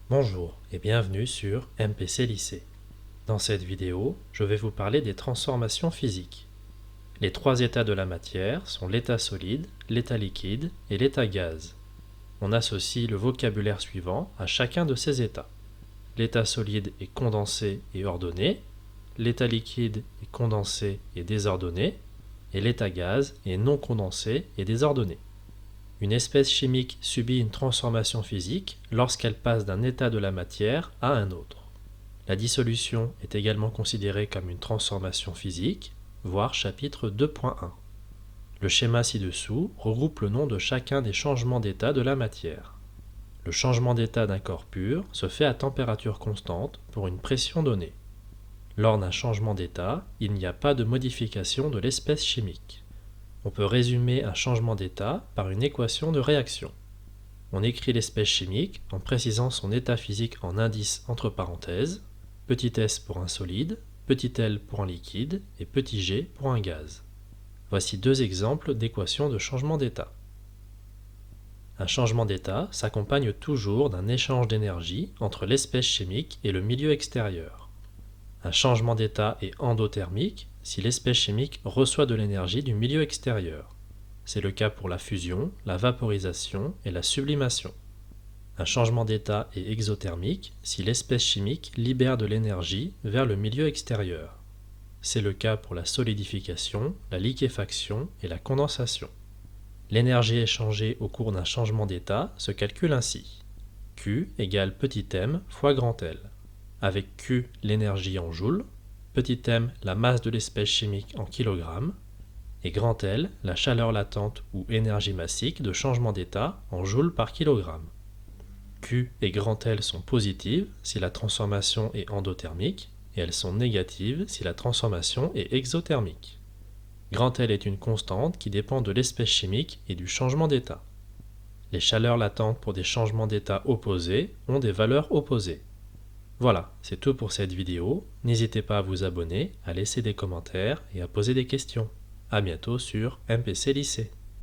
Bonjour et bienvenue sur MPC Lycée. Dans cette vidéo, je vais vous parler des transformations physiques. Les trois états de la matière sont l'état solide, l'état liquide et l'état gaz. On associe le vocabulaire suivant à chacun de ces états. L'état solide est condensé et ordonné, l'état liquide est condensé et désordonné, et l'état gaz est non condensé et désordonné. Une espèce chimique subit une transformation physique lorsqu'elle passe d'un état de la matière à un autre. La dissolution est également considérée comme une transformation physique, voir chapitre 2.1. Le schéma ci-dessous regroupe le nom de chacun des changements d'état de la matière. Le changement d'état d'un corps pur se fait à température constante pour une pression donnée. Lors d'un changement d'état, il n'y a pas de modification de l'espèce chimique. On peut résumer un changement d'état par une équation de réaction. On écrit l'espèce chimique en précisant son état physique en indices entre parenthèses, petit s pour un solide, petit l pour un liquide et petit g pour un gaz. Voici deux exemples d'équations de changement d'état. Un changement d'état s'accompagne toujours d'un échange d'énergie entre l'espèce chimique et le milieu extérieur. Un changement d'état est endothermique si l'espèce chimique reçoit de l'énergie du milieu extérieur. C'est le cas pour la fusion, la vaporisation et la sublimation. Un changement d'état est exothermique si l'espèce chimique libère de l'énergie vers le milieu extérieur. C'est le cas pour la solidification, la liquéfaction et la condensation. L'énergie échangée au cours d'un changement d'état se calcule ainsi. Q égale petit m fois grand L. Avec Q l'énergie en joules, petit m la masse de l'espèce chimique en kilogrammes, et grand L la chaleur latente ou énergie massique de changement d'état en joules par kilogramme. Q et grand L sont positives si la transformation est endothermique, et elles sont négatives si la transformation est exothermique. Grand L est une constante qui dépend de l'espèce chimique et du changement d'état. Les chaleurs latentes pour des changements d'état opposés ont des valeurs opposées. Voilà, c'est tout pour cette vidéo. N'hésitez pas à vous abonner, à laisser des commentaires et à poser des questions. À bientôt sur MPC Lycée.